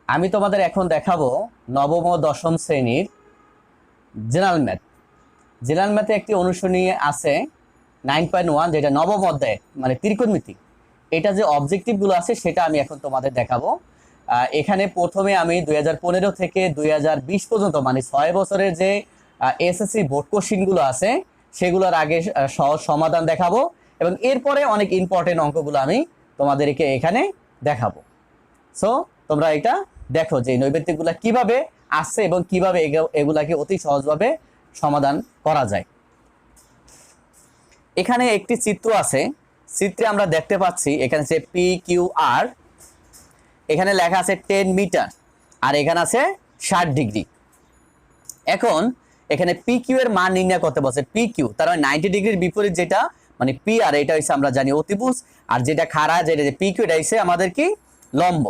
আমি তোমাদের এখন দেখাবো নবম ও দশম শ্রেণীর জেনারেল ম্যাথ। জেনারেল ম্যাথে একটি অনুশীলনী আছে 9.1, যেটা নবম অধ্যায়, মানে ত্রিকোণমিতি। এটা যে অবজেক্টিভগুলো আছে সেটা আমি এখন তোমাদের দেখাবো। এখানে প্রথমে আমি 2015 থেকে 2020 পর্যন্ত, মানে 6 বছরের যে এসএসসি বোর্ড কোশ্চিনগুলো আছে সেগুলোর আগে সহজ সমাধান দেখাবো, এবং এরপরে অনেক ইম্পর্টেন্ট অঙ্কগুলো আমি তোমাদেরকে এখানে দেখাবো। সো তোমরা এটা দেখো যে নৈবেদ্যগুলো কিভাবে আসছে এবং কিভাবে এগুলাকে অতি সহজভাবে সমাধান করা যায়। এখানে একটি চিত্র আছে, চিত্রে আমরা দেখতে পাচ্ছি এখানে আছে পি কিউ আর, এখানে লেখা আছে 10 মিটার, আর এখানে আছে 60 ডিগ্রি। এখন এখানে পি কিউ এর মান নির্ণয় করতে বলছে। পি কিউ তার মানে 90 ডিগ্রির বিপরীত যেটা, মানে পি আর, এটা হচ্ছে আমরা জানি অতিভুজ, আর যেটা খাড়া, যেটা পি কিউ, এটা হচ্ছে আমাদের কি লম্ব,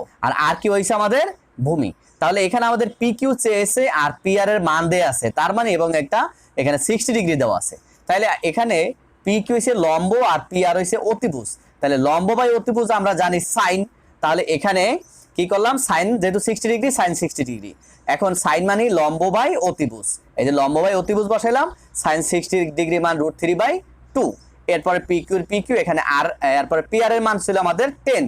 আর কিউ হচ্ছে আমাদের ভূমি। তাহলে এখানে আমাদের পি কিউ চেয়েছে আর পি আর এর মান দেয়া আছে, তার মানে এবং একটা এখানে 60 ডিগ্রি দেওয়া আছে। তাহলে এখানে পি কিউ হচ্ছে লম্ব আর পি আর হচ্ছে অতিভুজ। তাহলে লম্ব বাই অতিভুজ আমরা জানি সাইন। তাহলে এখানে কি করলাম, সাইন যেহেতু 60 ডিগ্রি, সাইন 60 ডিগ্রি। এখন সাইন মানে লম্ব বাই অতিভুজ, এই যে লম্ব বাই অতিভুজ বসাইলাম, সাইন 60 ডিগ্রি মান √3/2। এরপরে পি কিউ এখানে আর, এরপরে পি আর এর মান ছিল আমাদের 10।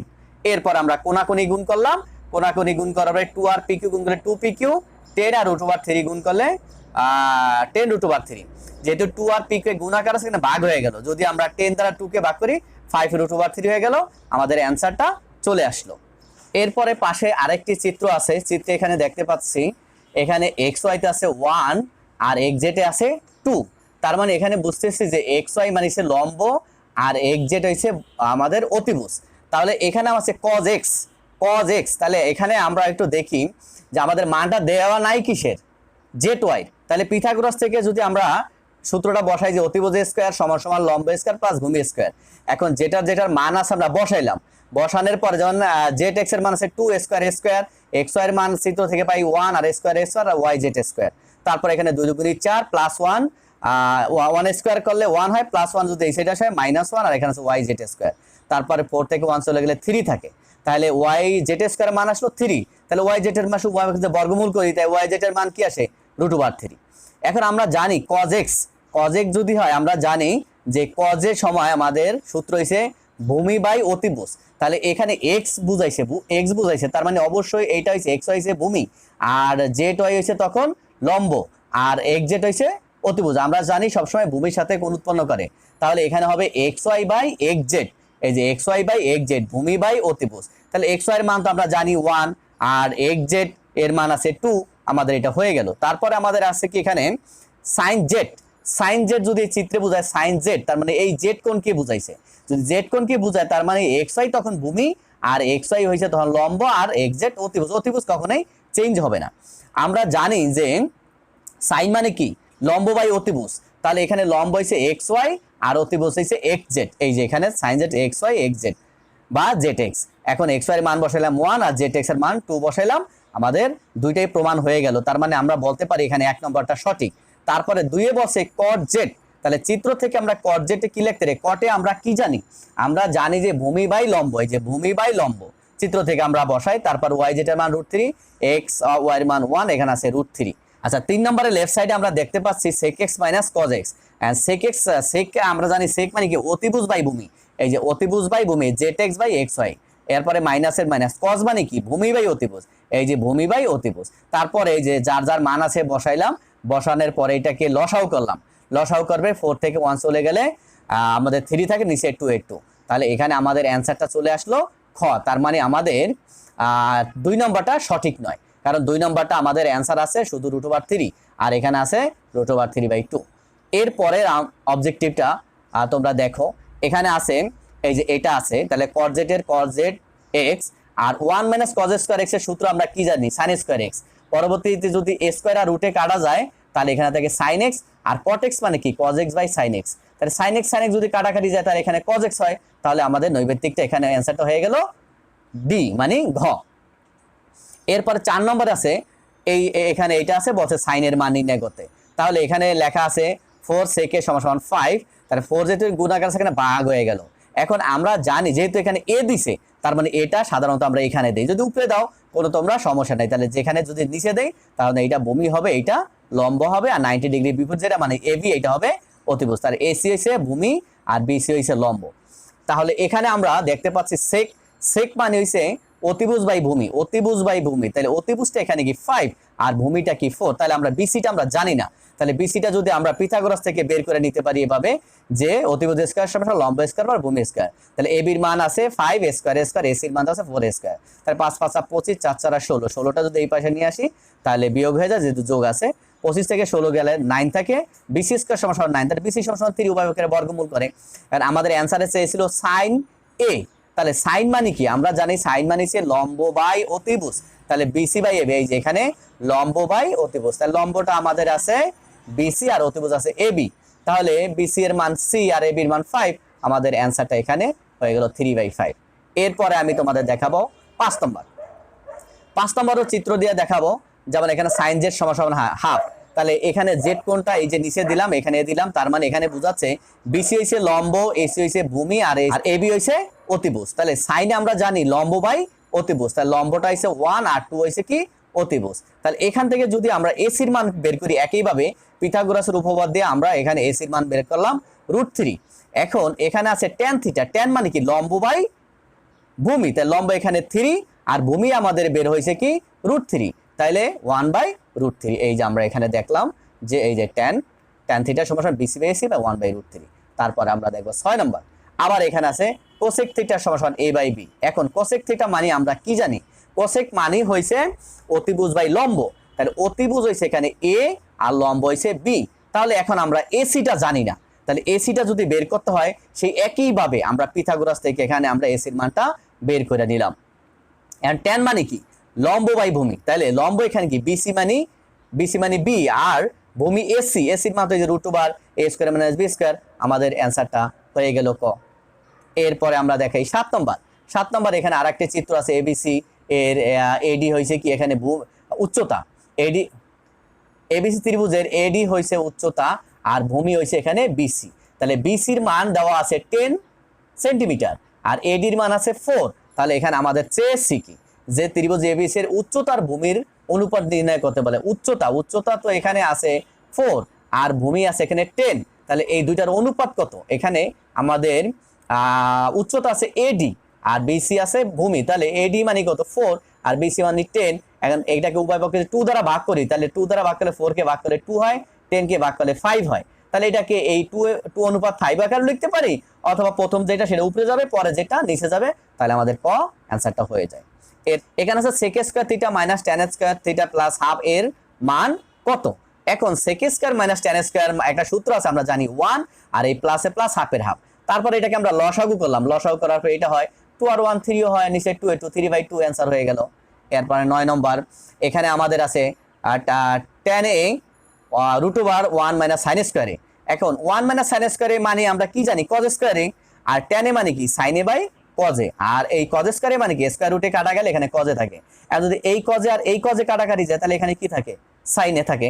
এরপর আমরা কোনাকুনি গুণ করলাম, কোনাকুনি গুণ করার পরে 2 আর পি কিউ গুণ করলে 2 পি কিউ, 10 আর √3 গুণ করলে 10√3। যেহেতু 2 আর পি কিউ গুণাকার আছে, এখানে ভাগ হয়ে গেল, যদি আমরা 10 দ্বারা 2 কে ভাগ করি 5√3 হয়ে গেল, আমাদের অ্যান্সারটা চলে আসলো। এরপরে পাশে আরেকটি চিত্র আছে, চিত্রে এখানে দেখতে পাচ্ছি এখানে এক্স ওয়াইতে আছে 1 আর এক্স জেডে আছে 2। তার মানে এখানে বুঝতেছি যে এক্স ওয়াই মানে হচ্ছে লম্ব আর এক্স জেড হচ্ছে আমাদের অতিভুজ। তাহলে এখানে আছে cos x, cos x। তাহলে এখানে আমরা একটু দেখি যে আমাদের মানটা দেওয়া নাই কিসের, জেড ওয়াই। তাহলে পিথাগোরাস থেকে যদি আমরা সূত্রটা বসাই যে অতিভুজ স্কয়ার সমান সমান লম্ব স্কয়ার প্লাস ভূমি স্কয়ার। এখন যেটার মান আছে আমরা বসাইলাম, বসানোর পরে যেমন জেড এক্স এর মান আছে 2 স্কয়ার স্কয়ার, এক্স ওয়াই এর মান চিত্র থেকে পাই 1 আর স্কয়ার স্কয়ার আর ওয়াই জেড স্কয়ার। তারপর এখানে 2 2 4 প্লাস 1, 1 স্কয়ার করলে 1 হয়, প্লাস 1 যদি এই সাইডে আসে -1, আর এখানে আছে ওয়াই জেড স্কয়ার। তারপরে 4 থেকে 1 চলে গেলে 3 থাকে। তাহলে ওয়াই জেড স্কয়ার মান আসলো 3। তাহলে ওয়াই জেড এর মান বর্গমূল করি, তাই ওয়াই জেড এর মান কি আসে √3। এখন আমরা জানি cos x, cos x যদি হয় আমরা জানি যে cos এর সময় আমাদের সূত্র হইছে ভূমি বাই অতিভুজ। তাহলে এখানে x বুঝাইছে, তার মানে অবশ্যই এইটা হইছে x হইছে ভূমি, আর জেড ওয়াই হইছে তখন লম্ব, আর x জেড হইছে অতিভুজ। আমরা জানি সবসময় ভূমির সাথে কোণ উৎপন্ন করে। তাহলে এখানে হবে xy বাই xz, এই যে xy বাই xz, ভূমি বাই অতিভুজ। তাহলে xy এর মান তো আমরা জানি 1 আর xz এর মান আছে 2, আমাদের এটা হয়ে গেল। তারপরে আমাদের আছে কি এখানে সাইন জেড। সাইন জেড যদি চিত্রে বোঝায় সাইন জেড, তার মানে এই জেড কোণকে বুঝাইছে। যদি জেড কোণকে বুঝায় তার মানে xy তখন ভূমি আর xy হইছে তখন লম্ব, আর xz অতিভুজ। অতিভুজ কখনোই চেঞ্জ হবে না। আমরা জানি যে সাইন মানে কি লম্ব বাই অতিভুজ। তাহলে এখানে লম্ব হইছে xy আর অতিভুজ হইছে xz। এই যে এখানে সাইন জেড xy xz বা zx। এখন xy এর মান বসাইলাম 1 আর zx এর মান 2 বসাইলাম, আমাদের দুইটাই প্রমাণ হয়ে গেল। তার মানে আমরা বলতে পারি এখানে 1 নম্বরটা সঠিক। তারপরে 2 এ বসে cot z। তাহলে চিত্র থেকে আমরা cot z কি লিখতে রে, কটে আমরা কি জানি, আমরা জানি যে ভূমি বাই লম্ব, এই যে ভূমি বাই লম্ব চিত্র থেকে আমরা বসাই। তারপর yz এর মান √3, x y এর মান 1, এখানে আছে √3। আচ্ছা, 3 নম্বরে লেফট সাইডে আমরা দেখতে পাচ্ছি sec x - cos x। And sec আমরা জানি sec মানে কি অতিভুজ বাই ভূমি, এই যে অতিভুজ বাই ভূমি zx বাই xy। এরপরে মাইনাসের মাইনাস, cos মানে কি ভূমি বাই অতিভুজ, এই যে ভূমি বাই অতিভুজ। তারপরে এই যে যার মান আছে বসাইলাম, বসানোর পরে এটাকে লসাউ করলাম, লসাউ করবে 4 থেকে 1 চলে গেলে আমাদের 3 থাকে, নিচে 2 2। তাহলে এখানে আমাদের অ্যান্সারটা চলে আসলো খ। তার মানে আমাদের 2 নম্বরটা সঠিক নয়, কারণ 2 নম্বরটা আমাদের অ্যান্সার আছে শুধু √3, আর এখানে আছে √3/2। এরপরের অবজেক্টিভটা তোমরা দেখো, এখানে আছে এই যে এটা আছে। তাহলে cos z এর cos z x আর 1 - cos স্কয়ার x এর সূত্র আমরা কি জানি, sin স্কয়ার x। পরবর্তীতে যদি a স্কয়ার আর রুটে কাটা যায় তাহলে এখানে থাকে sin x, আর cot x মানে কি cos x by sin x। তাহলে sin x যদি কাটাকাটি যায় তাহলে এখানে cos x হয়। তাহলে আমাদের নৈবেদ্যিকটা এখানে অ্যান্সারটা হয়ে গেল ডি, মানে ঘ। এরপর 4 নম্বর আছে এখানে এটা আছে বলছে সাইন এর মান নির্ণয় করতে। তাহলে এখানে লেখা আছে 4 sec a = 5। তাহলে 4 যেহেতু গুণাকার আছে, এখানে ভাগ হয়ে গেল। এখন আমরা জানি যেহেতু এখানে এ দিছে, তার মানে এটা সাধারণত আমরা এখানে দেই, যদি উপরে দাও কোনো তোমরা সমস্যা নাই, তাহলে যেখানে যদি নিচে দেই তাহলে এটা ভূমি হবে, এটা লম্ব হবে, আর 90 ডিগ্রি বিপরীত যেটা মানে এবি এটা হবে অতিভুজ। তার এসি হইছে ভূমি আর বিসি হইছে লম্ব। তাহলে এখানে আমরা দেখতে পাচ্ছি সেক, সেক মানে হইছে অতিভুজ বাই ভূমি, অতিভুজ বাই ভূমি, তাহলে অতিভুজটা এখানে কি 5 আর ভূমিটা কি 4, তাহলে আমরা বিসিটা আমরা জানি না, তাহলে বিসিটা যদি আমরা পিথাগোরাস থেকে বের করে নিতে পারি এভাবে যে অতিভুজ স্কয়ার সমান লম্ব স্কয়ার আর ভূমি স্কয়ার, তাহলে এ বির মান আছে 5 স্কয়ার স্কয়ার, এসির মান আছে 4 স্কয়ার, তাহলে 5 5 25, 4 4 16, 16টা যদি এই পাশে নিয়ে আসি তাহলে বিয়োগ হয়ে যায়, যেহেতু যোগ আছে 25 থেকে 16 গেলে 9 থাকে, বিসি স্কয়ার সমান 9, তাহলে বিসি সমান 3 উভয় পক্ষের বর্গমূল করে। আর আমাদের অ্যানসারে চেয়েছিল সাইন এ, তাহলে সাইন মানে কি আমরা জানি, সাইন মানে হচ্ছে লম্ব বাই অতিভুজ, তাহলে বিসি বাই এবি, এই যে এখানে লম্ব বাই অতিভুজ, তাহলে লম্বটা আমাদের আছে বিসি আর অতিভুজ আছে এবি, তাহলে বিসি এর মান সি আর এবি এর মান 5, আমাদের অ্যানসারটা এখানে হয়ে গেল 3/5। এরপরে আমি তোমাদের দেখাবো 5 নম্বর, 5 নম্বরও চিত্র দিয়ে দেখাবো, যেমন এখানে সাইন জেড সমান সমান হাফ, তাহলে এখানে জেড কোনটা এই যে নিচে দিলাম এখানে দিলাম, তার মানে এখানে বোঝাচ্ছে বিসি হইছে লম্ব, এসি হইছে ভূমি আর এবি হইছে অতিভুজ, তাহলে সাইনে আমরা জানি লম্ব বাই অতিভুজ, তাহলে লম্বটা হইছে 1 আর 2 হইছে কি অতিভুজ, তাহলে এখান থেকে যদি আমরা এসির মান বের করি একইভাবে পিথাগোরাসের উপপাদ্য দিয়ে আমরা এখানে এসির মান বের করলাম √3। এখন এখানে আছে tan থিটা, tan মানে কি লম্ব বাই ভূমি, তাহলে লম্ব এখানে 3 আর ভূমি আমাদের বের হয়েছে কি √3, তাইলে 1/√3, এই যে আমরা এখানে দেখলাম যে এই যে tan থিটা সমান বিসি বাই এসি বা 1/√3। তারপরে আমরা দেখব 6 নম্বর, আবার এখানে আছে কোসেক থিটা সমান a বাই বি। এখন কোসেক থিটা মানে আমরা কি জানি, কোসেক মানে হইছে অতিভুজ বাই লম্ব, তাহলে অতিভুজ হইছে এখানে a আর লম্ব হইছে b, তাহলে এখন আমরা এসিটা জানি না, তাহলে এসিটা যদি বের করতে হয় সেই একইভাবে আমরা পিথাগোরাস থেকে এখানে আমরা এসির মানটা বের করে নিলাম। এন্ড tan মানে কি লম্ব বাই ভূমি, তাহলে লম্ব এখানে কি বিসি মানে বি আর ভূমি এসি, এসির মান হচ্ছে √2 a square minus b square, আমাদের অ্যানসারটা হয়ে গেল ক। এরপরে আমরা দেখাই 7 নম্বর, 7 নম্বর এখানে আরেকটি চিত্র আছে এবিসি এর এডি হইছে কি এখানে উচ্চতা, এডি এবিসি ত্রিভুজের এডি হইছে উচ্চতা আর ভূমি হইছে এখানে বিসি, তাহলে বিসির মান দেওয়া আছে 10 সেন্টিমিটার আর এডির মান আছে 4, তাহলে এখানে আমাদের চেয়েছি কি যে ত্রিভুজ এবিসি এর উচ্চতার ভূমির অনুপাত নির্ণয় করতে বলে, উচ্চতা তো এখানে আছে 4 আর ভূমি আছে এখানে 10, তাহলে এই দুইটার অনুপাত কত, এখানে আমাদের উচ্চতা আছে এডি আর বিসি আছে ভূমি, তাহলে এডি মানে কত 4 আর বিসি মানে 10, এখন এইটাকে উভয় পক্ষে 2 দ্বারা ভাগ করি, তাহলে 2 দ্বারা ভাগ করলে 4 কে ভাগ করলে 2 হয়, 10 কে ভাগ করলে 5 হয়, তাহলে এটাকে এই 2 অনুপাত 5 আকারে লিখতে পারি, অথবা প্রথম যেটা সেটা উপরে যাবে পরে যেটা নিচে যাবে, তাহলে আমাদের ক অ্যানসারটা হয়ে যায়। এখানে আছে sec square theta minus tan square theta plus half এর মান কত, এখন sec square minus tan square একটা সূত্র আছে আমরা জানি 1 আর এই প্লাসে প্লাস হাফের হাফ, তারপর এটাকে আমরা লসাগু করলাম, লসাগু করার পর এটা হয় 2 আর 1 3 হয়, নিচে 2 2 3/2 অ্যানসার হয়ে গেল। এরপরে 9 নম্বর এখানে আমাদের আছে tan a √1 minus sin square a, এখন 1 মাইনাস sin স্কয়ার এ মানে আমরা কি জানি cos স্কয়ার এ, আর tan এ মানে কি sin এ বাই cos এ, আর এই cos স্কয়ার এ মানে কি স্কয়ার রুটে কাটা গেলে এখানে cos এ থাকে, আর যদি এই cos এ আর এই cos এ কাটাকাটি যায় তাহলে এখানে কি থাকে sin এ থাকে।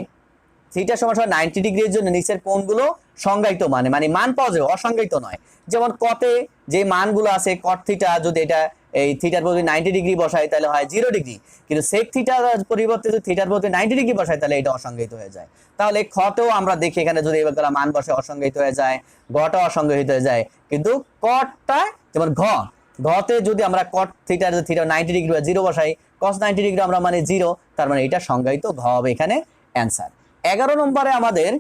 থিটা সমান 90 ডিগ্রির জন্য নিচের কোণগুলো সংজ্ঞায়িত মানে মান পাওয়া যাবে, অসংজ্ঞায়িত নয়, যেমন কতে যে মানগুলো আছে cot থিটা যদি এটা এই থিটার পরিবর্তে 90 ডিগ্রি বসাই তাহলে হয় 0 ডিগ্রি, কিন্তু sec থিটার পরিবর্তে যদি থিটার পরিবর্তে 90 ডিগ্রি বসাই তাহলে এটা অসংজ্ঞায়িত হয়ে যায়। তাহলে খতেও আমরা দেখি এখানে যদি এবার মান বসে অসংজ্ঞায়িত হয়ে যায়, গটা অসংজ্ঞায়িত হয়ে যায়, কিন্তু কটটা যেমন ঘতে যদি আমরা cot থিটার 90 ডিগ্রি বা 0 বসাই, cos 90 ডিগ্রি আমরা মানে 0, তার মানে এটা সংজ্ঞায়িত, ঘ হবে এখানে অ্যানসার। 11 নম্বরে আমাদের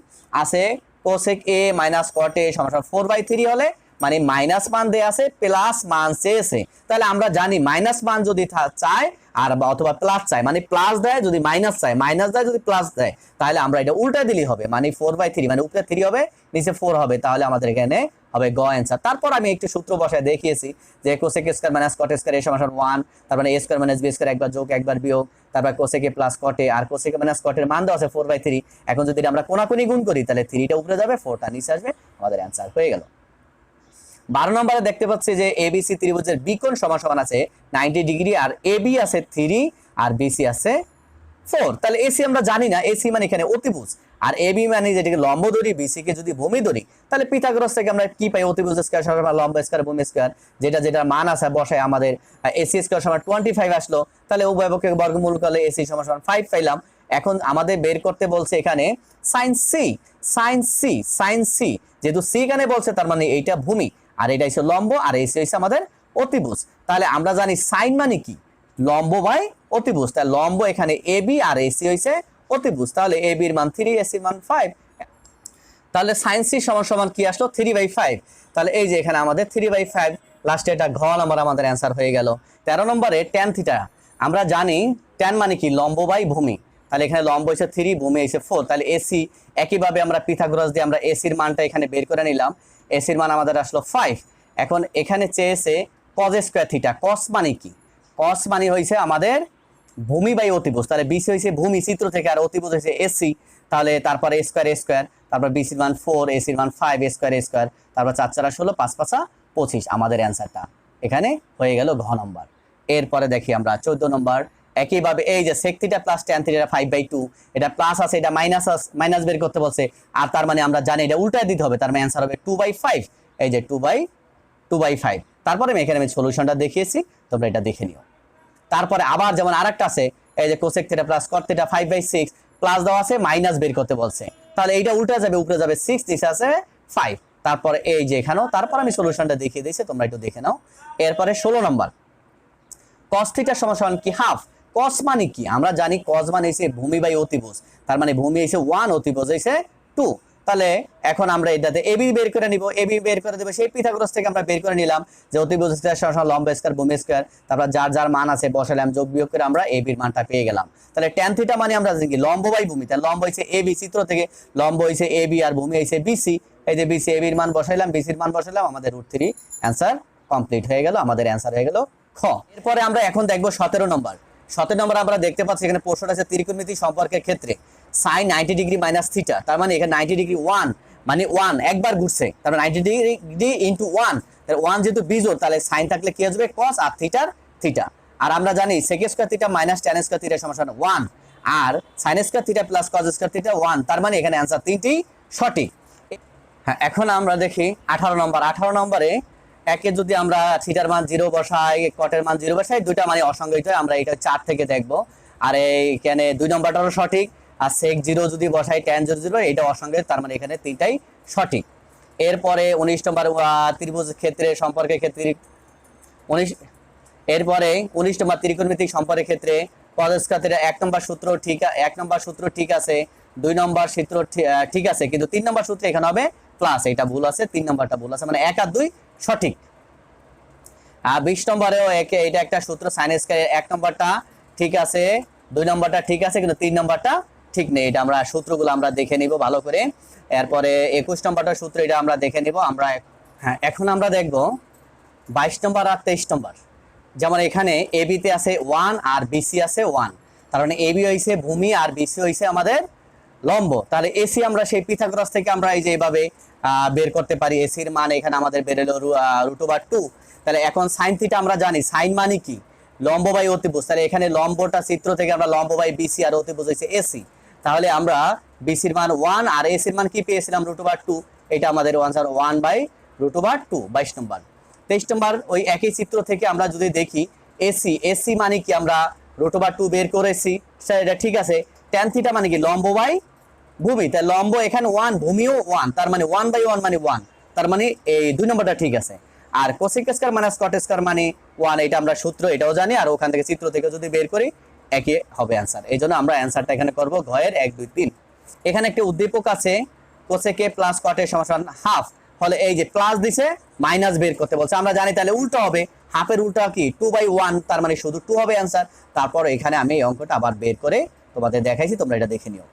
আছে cosec a minus cot a সমান 4/3 হলে মানে মাইনাস মান দেয়া আছে প্লাস মান চেয়েছে, তাহলে আমরা জানি মাইনাস মান যদি চায় আর অথবা প্লাস চায় মানে প্লাস দেয়, যদি মাইনাস চায় মাইনাস দেয়, যদি প্লাস দেয় তাহলে আমরা এটা উল্টা দিলেই হবে, মানে 4/3 মানে উপরে 3 হবে নিচে 4 হবে, তাহলে আমাদের এখানে হবে গ অ্যানসার। তারপর আমি একটু সূত্র বসায় দেখিয়েছি যে cosec a square minus cot a square সমান 1, তার মানে a square minus b square একবার যোগ একবার বিয়োগ, তারপর cosec a plus cot a আর cosec a মাইনাস cot এর মান দেওয়া আছে 4/3, এখন যদি আমরা কোনাকুনি গুণ করি তাহলে 3টা উপরে যাবে 4টা নিচে আসবে, আমাদের অ্যানসার হয়ে গেল। 12 নম্বরে দেখতে পাচ্ছি যে এবিসি ত্রিভুজের বিকোণ সমান সমান আছে 90 ডিগ্রি আর এবি আছে 3 আর বিসি আছে 4, তাহলে এসি আমরা জানি না, এসি মানে এখানে অতিভুজ আর এবি মানে যেটাকে লম্ব ধরি, বিসি কে যদি ভূমি ধরি, তাহলে পিথাগোরাস থেকে আমরা কি পাই? অতিভুজ স্কয়ার সমান লম্ব স্কয়ার ভূমি স্কয়ার, যেটা মান আছে বসায় আমাদের এসি স্কয়ার সমান 25 আসলো। তাহলে উভয় পক্ষকে বর্গমূল করলে এসি সমান 5 পাইলাম। এখন আমাদের বের করতে বলছে এখানে সাইন সি, যেহেতু সি এখানে বলছে তার মানে এইটা ভূমি, আর এটা হচ্ছে লম্ব, আর এসি হচ্ছে আমাদের অতিভুজ। তাহলে আমরা জানি সাইন মানে কি? লম্ব বাই অতিভুজ। তাহলে লম্ব এখানে এবি আর এসি হইছে অতিভুজ। তাহলে এবি এর মান 3, এসি এর মান 5। তাহলে সাইন সি সমান সমান কি আসলো? 3/5। তাহলে এই যে এখানে আমাদের 3/5 লাস্টে এটা ঘ নাম্বার আমাদের অ্যান্সার হয়ে গেল। 13 নম্বরে tan থিটা। আমরা জানি tan মানে কি? লম্ব বাই ভূমি। তাহলে এখানে লম্ব হইছে 3, ভূমি হইছে 4। তাহলে এসি একইভাবে আমরা পিথাগোরাস দিয়ে আমরা এসির মানটা এখানে বের করে নিলাম। এসির মান আমাদের আসলো 5। এখন এখানে চেয়েছে cos স্কয়ার থিটা। cos মানে কি? cos মানে হইছে আমাদের ভূমি বাই অতিভুজ। তাহলে বিসি হইছে ভূমি চিত্র থেকে, আর অতিভুজ হইছে এসি। তাহলে তারপরে স্কয়ার, তারপর বিসির মান 4, এসির মান 5, স্কয়ার, তারপর 4 4 16, 5 5 25। আমাদের অ্যান্সারটা এখানে হয়ে গেল ঘ নম্বর। এরপরে দেখি আমরা 14 নম্বর। একইভাবে এই যে sec theta plus tan theta 5/2, এটা প্লাস আছে, এটা মাইনাস বের করতে বলছে। আর তার মানে আমরা জানি এটা উল্টায় দিতে হবে, তার মানে অ্যান্সার হবে 2/5। এই যে 2/5। তারপরে এখানে আমি সলিউশনটা দেখিয়েছি, তোমরা এটা দেখে নিও। তারপরে আবার যেমন আরেকটা আছে, এই যে cosec theta plus cot theta 5/6, plus দেওয়া আছে, মাইনাস বের করতে বলছে। তাহলে এইটা উল্টা যাবে, উপরে যাবে 6, নিচে আছে 5। তারপরে এই যে এখানেও, তারপর আমি সলিউশনটা দেখিয়ে দিয়েছি, তোমরা একটু দেখে নাও। এরপরে 16 নম্বর, cos থিটা সমান কি? হাফ। cos মানে কি? আমরা জানি cos মানে হইছে ভূমি বাই অতিভুজ। তার মানে ভূমি হইছে 1, অতিভুজ হইছে 2। তাহলে এখন আমরা এটাতে এবি বের করে নিব। এবি বের করে দেব সেই পিথাগোরাস থেকে আমরা বের করে নিলাম যে অতিভুজ সমান লম্ব স্কয়ার ভূমি স্কয়ার, তারপর যার মান আছে বসালাম, যোগ বিয়োগ করে আমরা এবি এর মানটা পেয়ে গেলাম। তাহলে tan থিটা মানে আমরা জানি কি? লম্ব বাই ভূমি। তাহলে লম্ব হইছে এবি, চিত্র থেকে লম্ব হইছে এবি আর ভূমি হইছে বিসি। এই যে বিসি, এবি এর মান বসাইলাম, বিসি এর মান বসাইলাম, আমাদের √3 অ্যানসার কমপ্লিট হয়ে গেল। আমাদের অ্যানসার হয়ে গেল খ। এরপরে আমরা এখন দেখব 17 নম্বর। 17 নম্বর আমরা দেখতে পাচ্ছি এখানে প্রশ্নটা আছে ত্রিকোণমিতি সম্পর্কের ক্ষেত্রে sin 90 ডিগ্রি মাইনাস থিটা। তার মানে এখানে 90 ডিগ্রি 1 মানে 1 একবার ঘুরছে, তার মানে 90 ডিগ্রি ইনটু 1। তাহলে 1 যেহেতু বিজোড়, তাহলে sin থাকলে কি আসবে? cos, আর থিটা। আর আমরা জানি sec square theta minus tan square theta সমান 1, আর sin square theta plus cos square theta 1। তার মানে এখানে অ্যানসার তিনটি সঠিক। হ্যাঁ, এখন আমরা দেখি 18 নম্বর। 18 নম্বরে একে যদি আমরা থিটার মান 0 বসাই, কটের মান 0 বসাই, দুইটা মানে অসংজ্ঞায়িত, আমরা এটা 4 থেকে দেখব। আর এইখানে 2 নম্বরটাও সঠিক। আর sec 0 যদি বসাই, tan 0 এটা অসংজ্ঞায়িত, তার মানে এখানে তিনটাই সঠিক। এরপরে 19 নম্বর ত্রিভুজ ক্ষেত্রে সম্পর্কের ক্ষেত্রে 19, এরপরে 19 নম্বর ত্রিকোণমিতিক সম্পর্কের ক্ষেত্রে cos স্কয়ার থিটা 1 নম্বর সূত্র ঠিক, 1 নম্বর সূত্র ঠিক আছে, 2 নম্বর সূত্র ঠিক আছে, কিন্তু 3 নম্বর সূত্র এখানে হবে প্লাস, এটা ভুল আছে, 3 নম্বরটা ভুল আছে, মানে 1 আর 2 সঠিক। আর 20 নম্বরেও এটা একটা সূত্র sin স্কয়ার, 1 নম্বরটা ঠিক আছে, 2 নম্বরটা ঠিক আছে, কিন্তু 3 নম্বরটা ঠিক নেই। এটা আমরা সূত্রগুলো আমরা দেখে নিব ভালো করে। এরপরে 21 নম্বরটার সূত্র, এটা আমরা দেখে নিব আমরা। হ্যাঁ, এখন আমরা দেখব 22 নম্বর আর 23 নম্বর। যেমন এখানে এবি তে আছে 1 আর বিসি আছে 1, তার মানে এবি হইছে ভূমি আর বিসি হইছে আমাদের লম্ব। তাহলে এসি আমরা সেই পিথাগোরাস থেকে আমরা এই যে এইভাবে বের করতে পারি। এসির মান এখানে আমাদের বের হলো √2। তাহলে এখন সাইন থিটা আমরা জানি, সাইন মানে কি? লম্ব বাই অতিভুজ। তাহলে এখানে লম্বটা চিত্র থেকে আমরা লম্ব বাই বিসি আর অতিভুজ হইছে এসি। তাহলে আমরা বিসির মান 1 আর এসির মান কি পেয়েছিলাম? √2। এটা আমাদের আনসার 1/√2। 22 নম্বর। 23 নম্বর ওই একই চিত্র থেকে আমরা যদি দেখি এসি মানে কি? আমরা √2 বের করেছি, এটা ঠিক আছে। tan থিটা মানে কি? লম্ব বাই ভূমি। তাই লম্ব এখানে 1, ভূমিও 1, তার মানে 1/1 মানে 1, তার মানে এই 2 নম্বরটা ঠিক আছে। আর cosec square minus cot square মানে 1, এটা আমরা সূত্র এটাও জানি, আর ওখান থেকে চিত্র থেকে যদি বের করি একই হবে অ্যান্সার। এই জন্য আমরা অ্যান্সারটা এখানে করব ঘয়ের 1 2 3। এখানে একটা উদ্দীপক আছে কোসেকে প্লাস কটের সমান হাফ, ফলে এই যে প্লাস দিছে, মাইনাস বের করতে বলছে। আমরা জানি তাহলে উল্টো হবে, হাফের উল্টা কি? 2/1, তার মানে শুধু 2 হবে অ্যান্সার। তারপর এখানে আমি এই অঙ্কটা আবার বের করে তোমাদের দেখাইছি, তোমরা এটা দেখে নিও।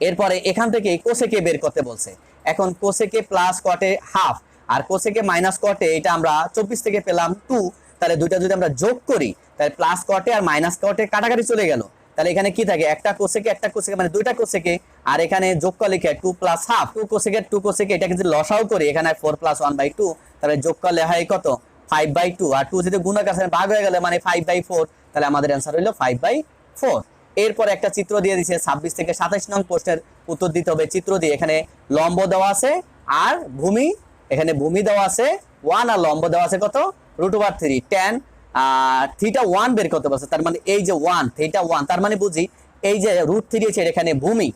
এরপরে এখান থেকে কোসেকে বের করতে বলছে। এখন কোসেকে প্লাস কটে হাফ আর কোসেকে মাইনাস কটে, এটা আমরা 24 থেকে পেলাম 2। তাহলে দুইটা যদি আমরা যোগ করি, তাহলে প্লাস কটে আর মাইনাস কটে কাটাকাটি চলে গেল। তাহলে এখানে কি থাকে? একটা কোসেকে মানে দুইটা কোসেকে, আর এখানে যোগ করলে কি 2 + হাফ, 2 কোসেকে এটা কিন্তু লসাও করি, এখানে 4 + 1/2, তাহলে যোগ করলে হয় কত? 5/2। আর 2 যদি গুণক আছে ভাগ হয়ে গেলে মানে 5/4, তাহলে আমাদের অ্যান্সার হলো 5/4। এরপর একটা চিত্র দিয়ে দিয়েছে 26 থেকে 27 নং প্রশ্নের উত্তর দিতে হবে চিত্র দিয়ে। এখানে লম্ব দেওয়া আছে আর ভূমি, এখানে ভূমি দেওয়া আছে 1 আর লম্ব দেওয়া আছে কত √3 tan θ1 বের করতে বলছে। তার মানে এই যে 1 θ1 তার মানে বুঝি এই যে √3 হচ্ছে এখানে ভূমি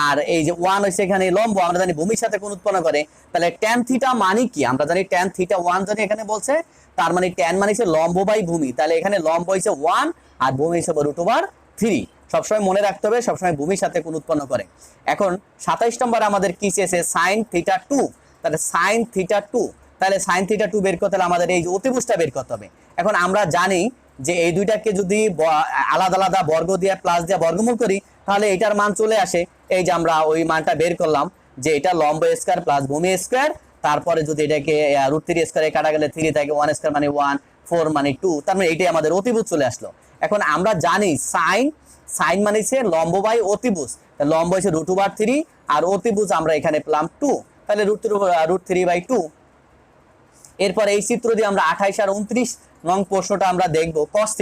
আর এই যে 1 হচ্ছে এখানে লম্ব। আমরা জানি ভূমির সাথে কোণ উৎপন্ন করে, তাহলে tan θ মানে কি আমরা জানি tan θ1 জানি এখানে বলছে, তার মানে tan মানে হচ্ছে লম্ব বাই ভূমি, তাহলে এখানে লম্ব হচ্ছে 1 আর ভূমি হিসেবে √3। সবসময় মনে রাখতে হবে সবসময় ভূমির সাথে কোণ উৎপন্ন করে। এখন 27 নম্বর আমাদের কি চেয়েছে sin θ2, তাহলে sin θ2, তাহলে sin θ2 বের করতে হলে আমাদের এই যে অতিভুজটা বের করতে হবে। এখন আমরা জানি যে এই দুইটাকে যদি আলাদা আলাদা বর্গ দিয়ে প্লাস দিয়ে বর্গমূল করি তাহলে এটার মান চলে আসে। এই যে আমরা ওই মানটা বের করলাম যে এটা লম্ব স্কয়ার প্লাস ভূমি স্কয়ার, তারপরে যদি এটাকে √3 স্কয়ারে কাটা গেলে 3 থাকে, 1 স্কয়ার মানে 1, 4 মানে 2, তার মানে এইটাই আমাদের অতিভুজ চলে আসলো। এখন আমরা জানি সাইন মানে হচ্ছে লম্ব বাই অতিভুজ, লম্ব হচ্ছে √3 আর অতিভুজ আমরা এখানে পেলাম 2, তাহলে √3/2। এরপর এই চিত্র দিয়ে আমরা 28 আর 29 নং প্রশ্নটা আমরা দেখব cos θ।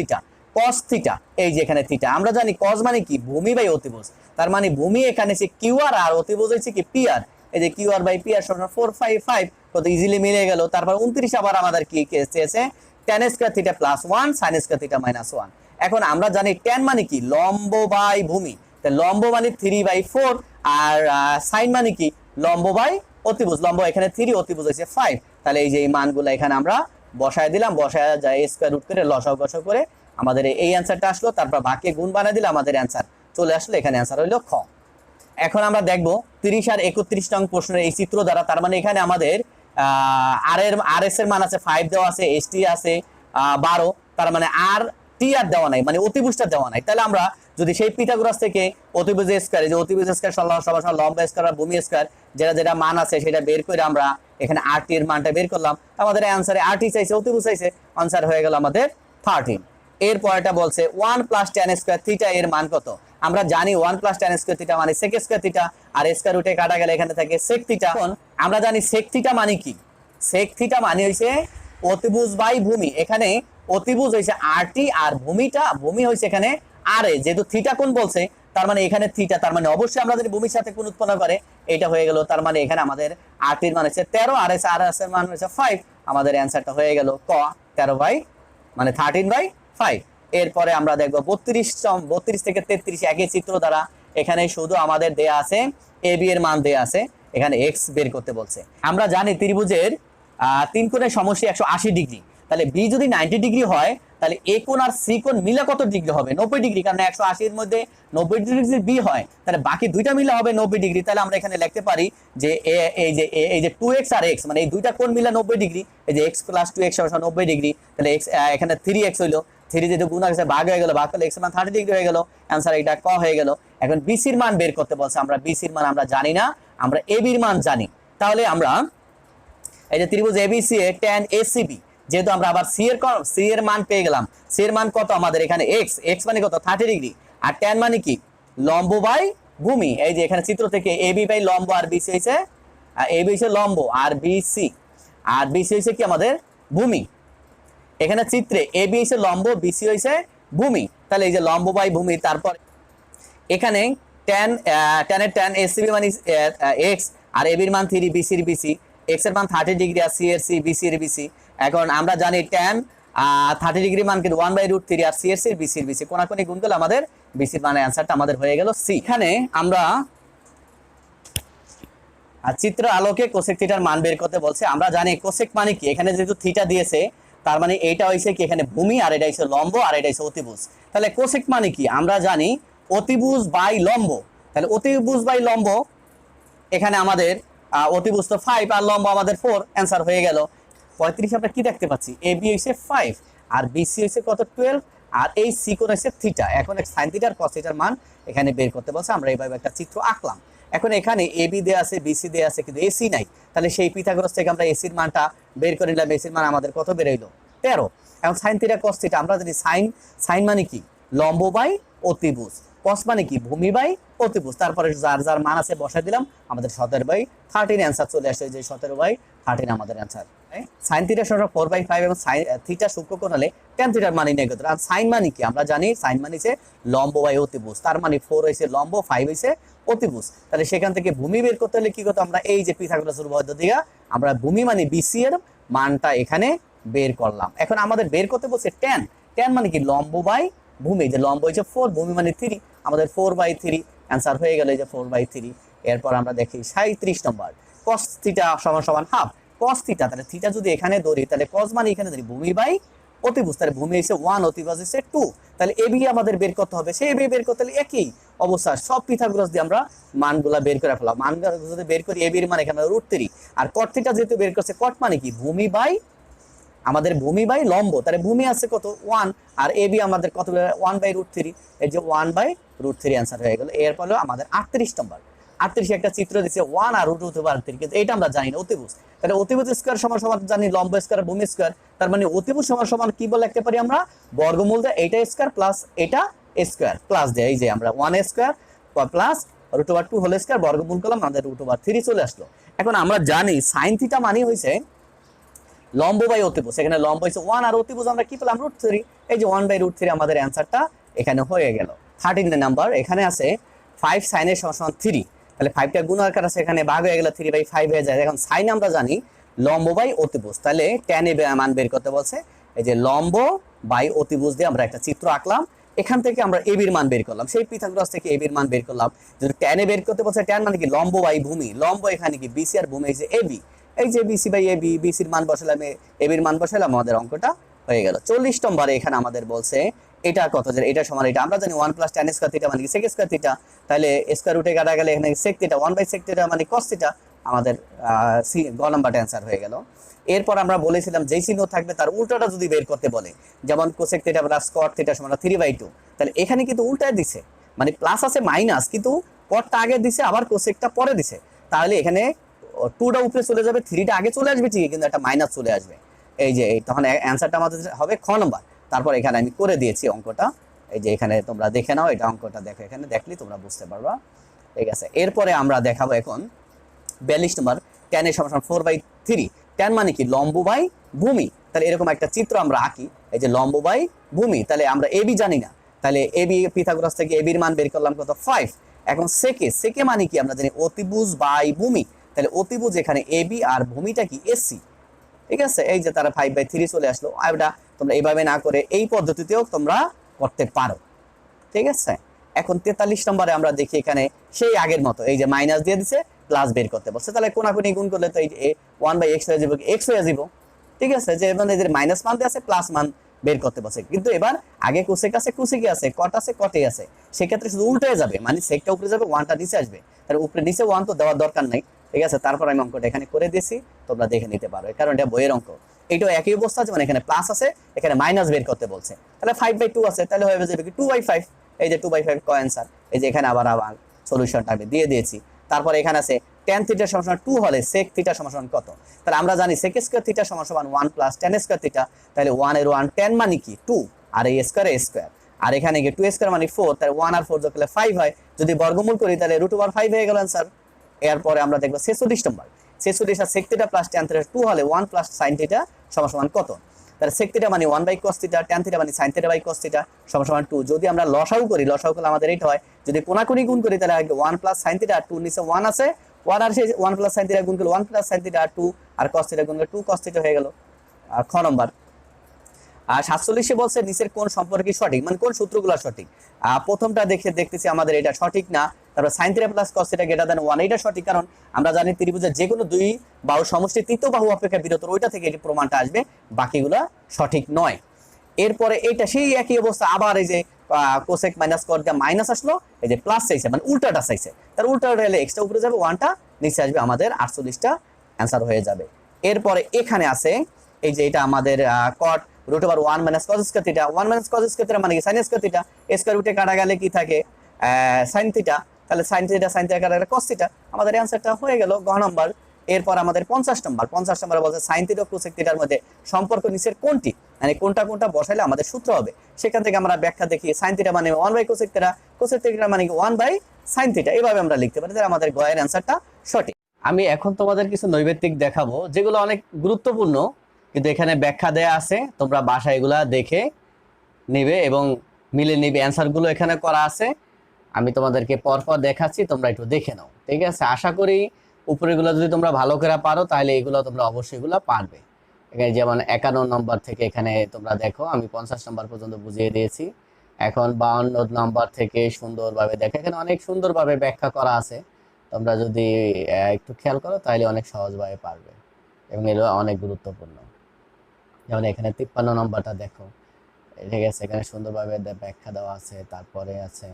এই যে এখানে থিটা, আমরা জানি cos মানে কি ভূমি বাই অতিভুজ, তার মানে ভূমি এখানে হচ্ছে QR আর অতিভুজ হচ্ছে কি PR। এই যে QR/PR সমান 4 5 5 কত ইজিলি মিলে গেল। তারপর 29 আবার আমাদের কি চেয়েছে tan স্কয়ার θ + 1 sin স্কয়ার θ - 1। এখন আমরা জানি tan মানে কি লম্ব বাই ভূমি, তাহলে লম্ব মানে 3/4 আর sin মানে কি লম্ব বাই অতিভুজ, লম্ব এখানে 3 অতিভুজ হচ্ছে 5। তাহলে এই যে এই মানগুলো এখানে আমরা বসায় দিলাম, বসায় যায় স্কয়ার রুট করে লসাগু গসাগু করে আমাদের এই অ্যান্সারটা আসলো। তারপর বাকি গুণ বানিয়ে দিলে আমাদের অ্যান্সার চলে আসলো, এখানে অ্যান্সার হইলো খ। এখন আমরা দেখব 30 আর 31 নং প্রশ্নের এই চিত্র দ্বারা, তার মানে এখানে আমাদের RS এর মান আছে 5 দেওয়া আছে, ST আছে 12, তার মানে আর টি আর দেওয়া নাই, মানে অতিভুজটা দেওয়া নাই। তাহলে আমরা যদি সেই পিথাগোরাস থেকে অতিভুজ স্কয়ার, যে অতিভুজ স্কয়ার সমান লম্ব স্কয়ার আর ভূমি স্কয়ার যেটা যেটা মান আছে সেটা বের করে আমরা এখানে RT এর মানটা বের করলাম, আমাদের অ্যানসারে RT চাইছে, অতিভুজ চাইছে, আনসার হয়ে গেল আমাদের 13। এর পরেরটা বলছে 1 + tan স্কয়ার θ এর মান কত। আমরা জানি 1 + tan স্কয়ার θ মানে sec স্কয়ার θ, আর স্কয়ার রুটে কাটা গেলে এখানে থাকে sec θ। এখন আমরা জানি sec θ মানে কি, sec θ মানে হইছে অতিভুজ বাই ভূমি, এখানে অতিভুজ হইছে RT আর ভূমি হইছে এখানে RA, যেহেতু থিটা কোণ বলছে তার মানে এখানে থিটা, তার মানে অবশ্যই আমরা যদি ভূমির সাথে কোণ উৎপন্ন করে এটা হয়ে গেল। তার মানে এখানে আমাদের RT এর মান হচ্ছে 13, RS এর মান হচ্ছে 5, আমাদের অ্যানসারটা হয়ে গেল ক 13/5। এরপরে আমরা দেখব 32 থেকে 33 একই চিত্র দ্বারা, এখানে শুধু আমাদের দেয়া আছে AB এর মান দেয়া আছে, এখানে x বের করতে বলছে। আমরা জানি ত্রিভুজের 3 কোণের সমষ্টি 180 ডিগ্রি, তাহলে B যদি 90 ডিগ্রি হয় তাহলে A কোণ আর C কোণ মিলে কত ডিগ্রি হবে 90 ডিগ্রি, কারণ 180 এর মধ্যে 90 ডিগ্রি যদি B হয় তাহলে বাকি দুইটা মিলে হবে 90 ডিগ্রি। তাহলে আমরা এখানে লিখতে পারি যে এই যে 2x আর x মানে এই দুইটা কোণ মিলে 90 ডিগ্রি, এই যে x + 2x = 90 ডিগ্রি, তাহলে x এখানে 3x হইলো, 3 যেহেতু গুণ আছে ভাগ হয়ে গেল, ভাগ করলে x এর মান 30 ডিগ্রি হয়ে গেল, অ্যানসার এটা ক হয়ে গেল। এখন BC এর মান বের করতে বলছে, আমরা BC এর মান আমরা জানি না, আমরা AB এর মান জানি। তাহলে আমরা এই যে ত্রিভুজ ABC এ tan ACB, যেহেতু আমরা আবার C এর মান পেয়ে গেলাম, C এর মান কত আমাদের এখানে x মানে কত 30 ডিগ্রি, আর tan মানে কি লম্ব বাই ভূমি। এই যে এখানে চিত্র থেকে AB বাই লম্ব আর BC হইছে, AB হইছে লম্ব আর BC হইছে কি আমাদের ভূমি। এখানে চিত্রে AB হইছে লম্ব, BC হইছে ভূমি, তাহলে এই যে লম্ব বাই ভূমি। তারপর এখানে tan ACB মানে x আর AB এর মান 3, BC এর BC, x এর মান 30 ডিগ্রি আর C এর C, BC এর BC। এখন আমরা জানি tan 30 ডিগ্রি মান কিন্তু 1/√3 আর C এর C, BC এর BC, কোনাকুনি গুণ করলে আমাদের BC এর মানে অ্যানসারটা আমাদের হয়ে গেল C। এখানে আমরা চিত্র আলোকে কোসেক থিটার মান বের করতে বলছে। আমরা জানি কোসেক মানে কি, এখানে যেহেতু থিটা দিয়েছে তার মানে এইটা হইছে কি এখানে ভূমি আর এটা হইছে লম্ব আর এটা হইছে অতিভুজ। তাহলে কোসেক মানে কি আমরা জানি অতিভুজ বাই লম্ব, তাহলে অতিভুজ বাই লম্ব এখানে আমাদের অতিভুজ তো 5 আর লম্ব আমাদের 4, অ্যানসার হয়ে গেল 35। আমরা কি দেখতে পাচ্ছি AB হইছে 5 আর BC হইছে কত 12 আর এই C কোণ হইছে থিটা। এখন sin থিটা আর cos থিটার মান এখানে বের করতে বলছে, আমরা এইভাবে একটা চিত্র আঁকলাম। এখন এখানে AB দেয়া আছে, BC দেয়া আছে, কিন্তু AC নাই, তাহলে সেই পিথাগোরাস থেকে আমরা AC এর মানটা বের করে নিলাম, AC এর মান আমাদের কত বের হইলো 13। এখন sin থিটা cos থিটা আমরা জানি sin মানে কি লম্ব বাই অতিভুজ, cos মানে কি ভূমি বাই অতিভুজ, তারপরে যার যার মান আছে বসাই দিলাম, আমাদের 17/13 অ্যানসার চলে আসে, যে 17/13 আমাদের অ্যানসার। সাইন থিটা সমান 4/5 এবং সাইন থিটা সূক্ষ্মকোণ হলে tan থিটার মান নির্ণয় করতে হবে। আর সাইন মানে কি আমরা জানি, সাইন মানে হচ্ছে লম্ব বাই অতিভুজ, তার মানে 4 হইছে লম্ব, 5 হইছে অতিভুজ। তাহলে সেখান থেকে ভূমি বের করতে হলে কি করতে, আমরা এই যে পিথাগোরাসের উপপাদ্য দিয়ে আমরা ভূমি মানে বিসি এর মানটা এখানে বের করলাম। এখন আমাদের বের করতে বলছে tan, tan মানে কি লম্ব বাই ভূমি, যে লম্ব হইছে 4, ভূমি মানে 3, আমাদের 4/3 অ্যান্সার হয়ে গেল এই যে 4/3। এরপর আমরা দেখি 37 নম্বর, cos থিটা সমান হাফ cos থিটা, তাহলে থিটা যদি এখানে ধরি তাহলে cos মানে এখানে ধরি ভূমি বাই অতিভুজ, তাহলে ভূমি হচ্ছে 1, অতিভুজ হচ্ছে 2, তাহলে এবি আমাদের বের করতে হবে। সেই এবি বের করতে হলে একই অবস্থা, সব পিথাগোরাস দিয়ে আমরা মানগুলা বের করে ফেলাম। মানগুলো যদি বের করি এবির মান এখানে √3, আর cot থিটা যেহেতু বের করছে, cot মানে কি ভূমি বাই আমাদের ভূমি বাই লম্ব, তাহলে ভূমি আছে কত 1, আর এবি আমাদের কত 1/√3, এই যে 1/√3 অ্যান্সার হয়ে গেল। এরপর আমাদের 38 নম্বর, 38 একটা চিত্র দিচ্ছে 1 আর √3, কিন্তু এটা আমরা জানি না অতিভুজ, তাহলে অতিভুজ স্কয়ার সমান সমান জানি লম্ব স্কয়ার ভূমি স্কয়ার, তার মানে অতিভুজ সমান সমান কি বলে লিখতে পারি আমরা, বর্গমূল দেয় এইটা স্কয়ার প্লাস এটা স্কয়ার প্লাস দেয়, এই যে আমরা 1 স্কয়ার প্লাস √2 হোল স্কয়ার বর্গমূল করলাম, আমাদের √3 চলে আসলো। এখন আমরা জানি sin থিটা মানে হইছে লম্ব বাই অতিভুজ, এখানে লম্ব হইছে 1 আর অতিভুজ আমরা কি পেলাম √3, এই যে 1/√3 আমাদের অ্যানসারটা এখানে হয়ে গেল। 13 নাম্বার, এখানে আছে 5 sin এর সমান 3, তাহলে 5টা গুণ আকার আছে, এখানে ভাগ হয়ে গেল 3/5 হয়ে যায়। এখন sin আমরা জানি লম্ব বাই অতিভুজ, তাহলে tan এর মান বের করতে বলছে, এই যে লম্ব বাই অতিভুজ দিয়ে আমরা একটা চিত্র আঁকলাম, এখান থেকে আমরা এবির মান বের করলাম, সেই পিথাগোরাস থেকে এবির মান বের করলাম। যদি tan এ বের করতে বলছে, tan মানে কি লম্ব বাই ভূমি, লম্ব এখানে কি বিসি আর ভূমি হচ্ছে এবি, এই যে বিসি বাই এবি, বিসির মান বসালাম, এবির মান বসালাম, আমাদের অঙ্কটা হয়ে গেল। 40 নম্বরে এখানে আমাদের বলছে এটা কত, যে এটা সমান এটা আমরা জানি 1 + tan স্কয়ার থিটা মানে কি sec স্কয়ার থিটা, তাহলে স্কয়ার রুটে কাটা গেলে এখানে sec থিটা 1/sec থিটা মানে cos থিটা, আমাদের গ নাম্বারটা অ্যানসার হয়ে গেল। এরপর আমরা বলেছিলাম যেই চিহ্ন থাকবে তার উল্টাটা যদি বের করতে বলে, যেমন cosec থিটা + cot থিটা সমান 3/2, তাহলে এখানে কিন্তু উল্টায় দিছে, মানে প্লাস আছে মাইনাস, কিন্তু cotটা আগে দিছে আবার cosecটা পরে দিছে, তাহলে এখানে 2টা উপরে চলে যাবে, 3টা আগে চলে আসবে ঠিকই, কিন্তু একটা মাইনাস চলে আসবে। এই যে তখন অ্যানসারটা আমাদের হবে খ নম্বর। তারপর এখানে আমি করে দিয়েছি অঙ্কটা, এই যে এখানে তোমরা দেখে নাও, এটা অঙ্কটা দেখো, এখানে দেখলে তোমরা বুঝতে পারবা। ঠিক আছে, এরপরে আমরা দেখাবো এখন 42 নম্বর, tan এর সমান 4/3, tan মানে কি লম্ব বাই ভূমি, তাহলে এরকম একটা চিত্র আমরা আঁকি, এই যে লম্ব বাই ভূমি, তাহলে আমরা এবি জানি না, তাহলে এবি পিথাগোরাস থেকে এবির মান বের করলাম কত 5। এখন সেকে মানে কি আমরা জানি অতিভুজ বাই ভূমি, তাহলে অতিভুজ এখানে এবি আর ভূমিটা কি এসি, ঠিক আছে, এই যে তারা 5/3 চলে আসলো। আর এটা তোমরা এইভাবে না করে এই পদ্ধতিতেও তোমরা করতে পারো, ঠিক আছে। এখন 43 নম্বরে আমরা দেখি এখানে সেই আগের মতো, এই যে মাইনাস দিয়ে দিছে, প্লাস বের করতে বলছে, তাহলে কোনাকুনি গুণ করলে তো এই যে 1/x হয়ে যাবে, x হয়ে যাব, ঠিক আছে, যে মানে এদের মাইনাস মান দিয়ে আছে প্লাস মান বের করতে বলছে, কিন্তু এবার আগে কোসেক আছে, কোসেকই আছে, কট আছে, কটে আছে, সেক্ষেত্রে শুধু উল্টে যাবে, মানে সেকটা উপরে যাবে, 1টা নিচে আসবে, তার উপরে নিচে 1 তো দেওয়ার দরকার নাই, ঠিক আছে। তারপর আমি অঙ্কটা এখানে করে দিয়েছি, তোমরা দেখে নিতে পারো, কারণ এটা বইয়ের অঙ্ক। এইটাও একই অবস্থা আছে, মানে এখানে প্লাস আছে, এখানে মাইনাস বের করতে বলছে, তাহলে 5/2 আছে, তাহলে হয়ে যাবে কি 2/5, এই যে 2/5 ক অ্যান্সার, এই যে এখানে আবার সলিউশনটা আমি দিয়ে দিয়েছি। তারপর এখানে আছে tan থিটা সমান 2 হলে sec থিটা সমান কত, তাহলে আমরা জানি sec স্কয়ার থিটা সমান 1 + tan স্কয়ার থিটা, তাহলে 1 এর 1 tan মানে কি 2, আর এই স্কয়ার স্কয়ার, আর এখানে কি 2 স্কয়ার মানে 4, তাহলে 1 আর 4 যোগ করলে 5 হয়, যদি বর্গমূল করি তাহলে √5 হয়ে গেল অ্যান্সার। এরপরে আমরা দেখব 46 নম্বর, 46 আর sec থিটা + tan থিটা 2 হলে 1 + sin থিটা সমান কত, তাহলে sec থিটা মানে 1/cos থিটা, tan থিটা মানে sin থিটা cos থিটা সমান 2, যদি আমরা লসাগু করি, লসাগু করলে আমাদের এইটা হয়, যদি কোনাকুনি গুণ করি তাহলে 1 + sin থিটা, 2 নিচে 1 আছে, 1 আর সেই 1 + sin থিটা গুণ করলে 1 + sin থিটা 2, আর cos থিটা গুণ করলে 2 cos থিটা হয়ে গেল। খ নম্বর। আর 47 বলছে নিচের কোন সম্পর্কে সঠিক, মানে কোন সূত্রগুলো সঠিক। প্রথমটা দেখতেছি আমাদের এটা সঠিক না, তারপর sin থিটা + cos থিটা > 1 এটা সঠিক, কারণ আমরা জানি ত্রিভুজের যে কোনো দুই বাহু সমষ্টি তৃতীয় বাহু অপেক্ষা বৃহত্তর, ওইটা থেকে এই প্রমাণটা আসবে, বাকিগুলো সঠিক নয়। এরপরে এটা সেই একই অবস্থা, আবার এই যে কোসেক মাইনাস কট দিয়ে মাইনাস আসলো, এই যে প্লাস চাইছে, মানে উল্টাটা চাইছে, তার উল্টাটা হলে এক্সটা উপরে যাবে, 1টা নিচে আসবে, আমাদের 48টা অ্যান্সার হয়ে যাবে। এরপরে এখানে আছে এই যে এটা আমাদের কট √1 - cos square theta, 1 - cos square theta মানে কি sin স্কয়ার থিটা, স্কয়ার রুটে কাটা গেলে কি থাকে sin থিটা, তাহলে sin থিটা কাটা গেলে cos থিটা, আমাদের অ্যানসারটা হয়ে গেল গ নম্বর। এরপর আমাদের 50 নম্বরে বলছে sin থিটা ও cosec থিটার মধ্যে সম্পর্ক নিচের কোনটি, মানে কোনটা কোনটা বসাইলে আমাদের সূত্র হবে, সেখান থেকে আমরা ব্যাখ্যা দেখি। sin থিটা মানে 1/cosec থিটা, cosec থিটা মানে 1/sin থিটা, এইভাবে আমরা লিখতে পারি, তাহলে আমাদের গ এর অ্যানসারটা সঠিক। আমি এখন তোমাদের কিছু নৈবেদ্যিক দেখাবো যেগুলো অনেক গুরুত্বপূর্ণ, কিন্তু এখানে ব্যাখ্যা দেয়া আছে, তোমরা বাসায় এগুলা দেখে নেবে এবং মিলে নিবে। অ্যান্সার গুলো এখানে করা আছে, আমি তোমাদেরকে পরপর দেখাচ্ছি, তোমরা একটু দেখে নাও, ঠিক আছে? আশা করি উপরেগুলো যদি তোমরা ভালো করে পারো তাহলে এগুলো তোমরা অবশ্যই এগুলো পারবে। এখানে যেমন 51 নম্বর থেকে এখানে তোমরা দেখো আমি 50 নম্বর পর্যন্ত বুঝিয়ে দিয়েছি। এখন 52 নম্বর থেকে সুন্দরভাবে দেখো, এখানে অনেক সুন্দরভাবে ব্যাখ্যা করা আছে। তোমরা যদি একটু খেয়াল করো তাহলে অনেক সহজভাবে পারবে এবং এগুলো অনেক গুরুত্বপূর্ণ। যেমন এখানে 53 নম্বরটা দেখো, ঠিক আছে? এখানে সুন্দরভাবে ব্যাখ্যা দেওয়া আছে। তারপরে আছে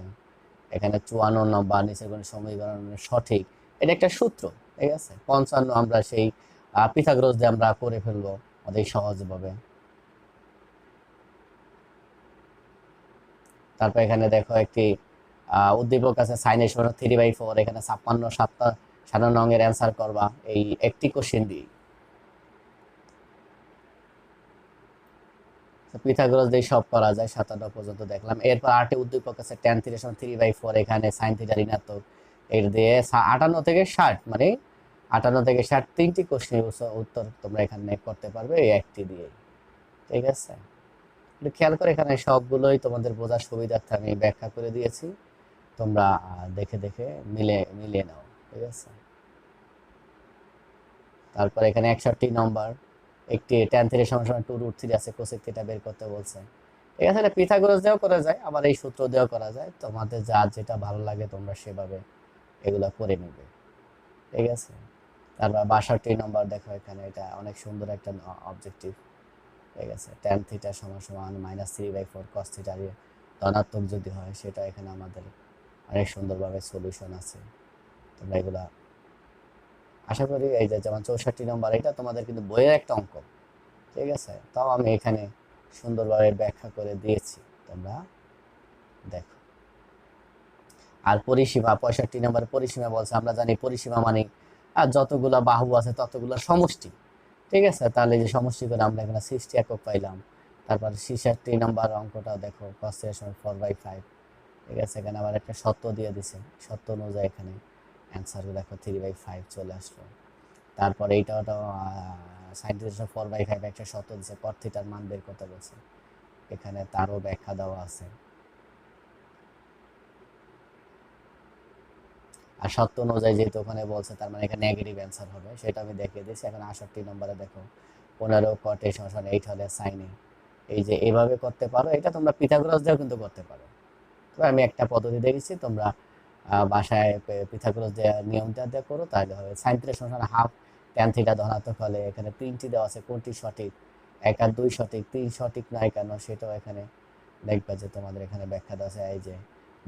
এখানে 54 নম্বর, নিচের কোন সমীকরণ সঠিক, এটা একটা সূত্র, ঠিক আছে? 55 আমরা সেই পিথাগোরাস দিয়ে আমরা করে ফেলবো অনেক সহজভাবে। তারপর এখানে দেখো একটি উদ্দীপক আছে সাইন এর সমান 3/4, এখানে 56 অঙ্গের অ্যান্সার করবা এই একটি কোশ্চেন দিয়ে। পিথাগোরাস দিয়ে সব করা যায়, 57 পর্যন্ত দেখলাম। এরপর 8 উদ্দীপক আছে tan থিটা সমান 3/4, এখানে সাইন থিটা ঋণাত্মক, এর দিয়ে 58 থেকে 60 মানে 58 থেকে 60 তিনটি কোশ্চেনের উত্তর তোমরা এখানে করতে পারবে এই একটি দিয়ে, ঠিক আছে? একটু খেয়াল করে, এখানে সবগুলোই তোমাদের বোঝার সুবিধার্থে আমি ব্যাখ্যা করে দিয়েছি, তোমরা দেখে দেখে মিলিয়ে নাও, ঠিক আছে? তারপর এখানে 61 নম্বর, একটি tan থিটা সমান 2√3 আছে, কোসেক থিটা বের করতে বলছে। ঠিক আছে, এটা পিথাগোরাস দিয়েও করা যায়, আবার এই সূত্র দিয়েও করা যায়, তোমাদের যার যেটা ভালো লাগে তোমরা সেভাবে এগুলা করে নিবে, ঠিক আছে? তারপর 62 নম্বর দেখো, এখানে এটা অনেক সুন্দর একটা অবজেক্টিভ, ঠিক আছে? tan থিটা সমান সমান -3/4 cos থিটা ধনাত্মক যদি হয় সেটা এখানে আমাদের অনেক সুন্দরভাবে সলিউশন আছে, তোমরা এগুলা আশা করি। এই যে যেমন 64 নম্বর, এটা তোমাদের কিন্তু বইয়ের একটা অঙ্ক, ঠিক আছে? তাও আমি এখানে সুন্দরভাবে ব্যাখ্যা করে দিয়েছি, তোমরা দেখো। আর পরিসীমা 65 নম্বর, পরিসীমা বলছে, আমরা জানি পরিসীমা মানে আর যতগুলা বাহু আছে ততগুলো সমষ্টি, ঠিক আছে? তাহলে যে সমষ্টি করে আমরা এখানে 60 একক পাইলাম। তারপর 66 নম্বর অঙ্কটা দেখো, cos এর সমান 4/5, ঠিক আছে? এখানে আবার একটা সত্য দিয়ে দিছে, সত্য অনুযায়ী এখানে অ্যান্সার দেখো 3/5 চলে আসলো। তারপর এইটা সাইন থিটা 4/5 একটা সত্য দিছে, cot থিটার মান বের করতে বলছে, এখানে তারও ব্যাখ্যা দেওয়া আছে। আর সত্য অনুযায়ী যেহেতু ওখানে বলছে, তার মানে এখানে নেগেটিভ অ্যান্সার হবে, সেটা আমি দেখিয়ে দিয়েছি। এখন 68 নম্বরে দেখো, 15 cot a সমান 8 হলে sin a, এই যে এভাবে করতে পারো, এটা তোমরা পিথাগোরাস দিয়েও কিন্তু করতে পারো। তো আমি একটা পদ্ধতি দেখেছি, তোমরা বাসায় পিথাগোরাস দেওয়ার নিয়মটা দিয়ে করো তাহলে হবে। সাইন থিটা সমান হাফ ট্যান থিটা ধনাত্মক হলে, এখানে তিনটি দেওয়া আছে, কোনটি সঠিক? 1 আর 2 সঠিক, 3 সঠিক নয় কেন সেটাও এখানে দেখবা যে তোমাদের এখানে ব্যাখ্যা দেওয়া আছে। এই যে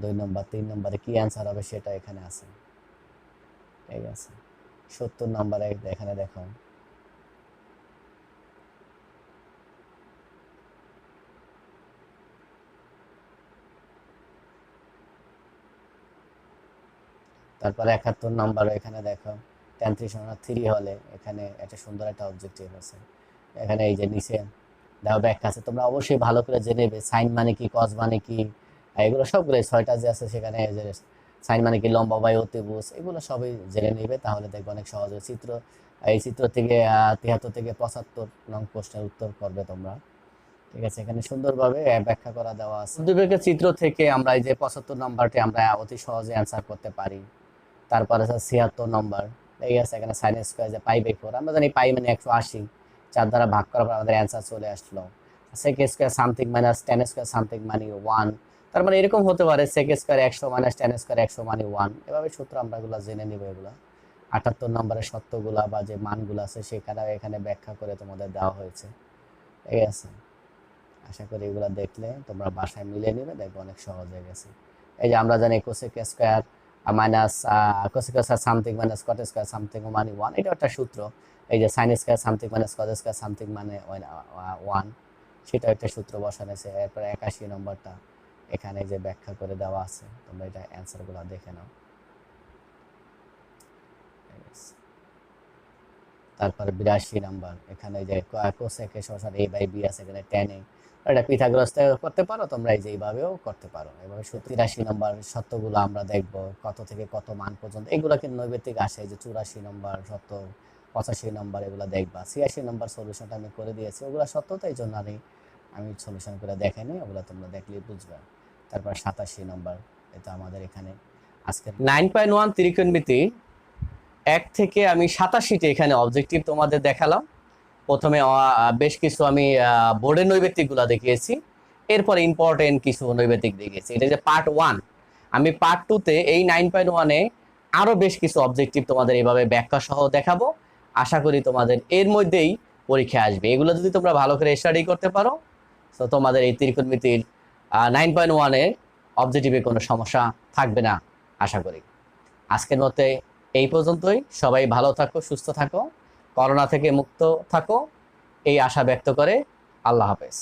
2 নম্বর 3 নম্বরে কি অ্যান্সার হবে সেটা এখানে আছে, ঠিক আছে? 70 নম্বরে এখানে দেখো, তারপরে 71 নম্বরে এখানে দেখো, tan 3 সমান 3 হলে এখানে একটা সুন্দর একটা অবজেক্টিভ আছে। এখানে এই যে নিচে দেওয়া ব্যাখ্যা আছে, তোমরা অবশ্যই ভালো করে জেনে নেবে সাইন মানে কি, কস মানে কি, এগুলো সবগুলো ছয়টা যে আছে সেখানে যে সাইন মানে কি, লম্বা বাই অতিভুজ, এগুলো সবই জেনে নেবে, তাহলে দেখবে অনেক সহজ হয়। এই চিত্র থেকে 73 থেকে 75 নং প্রশ্নের উত্তর করবে তোমরা, ঠিক আছে? এখানে সুন্দরভাবে ব্যাখ্যা করা দেওয়া আছে। উদ্দীপকের চিত্র থেকে আমরা এই যে 75 নম্বরটি আমরা অতি সহজে অ্যান্সার করতে পারি। তারপরে আছে 76 নম্বর, ঠিক আছে? এখানে সাইন স্কোয়ার যে π/4, আমরা জানি পাই মানে 180, 4 দ্বারা ভাগ করার পর আমাদের অ্যান্সার চলে আসলো। Sec square something minus ten square something মানে 1, তার মানে এরকম হতে পারে sec square 100 minus ten square 100 মানে 1, এভাবে সূত্র আমরা এগুলো জেনে নিব। এগুলো 78 নম্বরের সত্যগুলা বা যে মানগুলো আছে সেখানে এখানে ব্যাখ্যা করে তোমাদের দেওয়া হয়েছে, ঠিক আছে? আশা করি এগুলো দেখলে তোমরা বাসায় মিলে নেবে, দেখবে অনেক সহজ হয়ে গেছে। এই যে আমরা জানি cosec square minus cosec square something minus cot square something মানে 1, এটা একটা সূত্র। এই যে sine square something minus cot square something মানে 1, সেটা একটা সূত্র বসানো আছে। এরপরে 81 নম্বরটা এখানে যে ব্যাখ্যা করে দেওয়া আছে, তোমরা এটা অ্যান্সারগুলো দেখে নাও। তারপরে 82 নাম্বার, এখানে যে কোসেক সমান a/b আছে, এখানে tan a এটা পিথাগোরাস থেকে করতে পারো তোমরা, এই যে এইভাবেও করতে পারো। এভাবে 83 নম্বর সত্যগুলো আমরা দেখব, কত থেকে কত মান পর্যন্ত, এগুলো কিন্তু নৈবেদিক আসে, এই যে 84 নম্বর সত্য, 85 নম্বর, এগুলো দেখবা। 86 নম্বর সলিউশনটা আমি করে দিয়েছি, ওগুলো সত্য, তো এই জন্য আমি আমি সলিউশন করে দেখাইনি, ওগুলো তোমরা দেখলেই বুঝবে। তারপর 87 নম্বর, এটা আমাদের এখানে আজকে 9.1 ত্রিকোণমিতি 1 থেকে আমি 87টি এখানে অবজেক্টিভ তোমাদের দেখালাম। প্রথমে বেশ কিছু আমি বোর্ডের নৈবেদিকগুলো দেখিয়েছি, এরপরে ইম্পর্টেন্ট কিছু নৈবেদিক দেখিয়েছি। এটা যে পার্ট 1। আমি পার্ট 2-তে এই 9.1-এ আরো বেশ কিছু অবজেক্টিভ তোমাদের এভাবে ব্যাখ্যা সহ দেখাবো। আশা করি তোমাদের এর মধ্যেই পরীক্ষা আসবে। এগুলো যদি তোমরা ভালো করে স্টাডি করতে পারো, তো তোমাদের এই ত্রিকোণমিতির 9.1-এর অবজেক্টিভে কোনো সমস্যা থাকবে না আশা করি। আজকের মতে এই পর্যন্তই। সবাই ভালো থাকো, সুস্থ থাকো, করোনা থেকে মুক্ত থাকো, এই আশা ব্যক্ত করে আল্লাহ হাফেজ।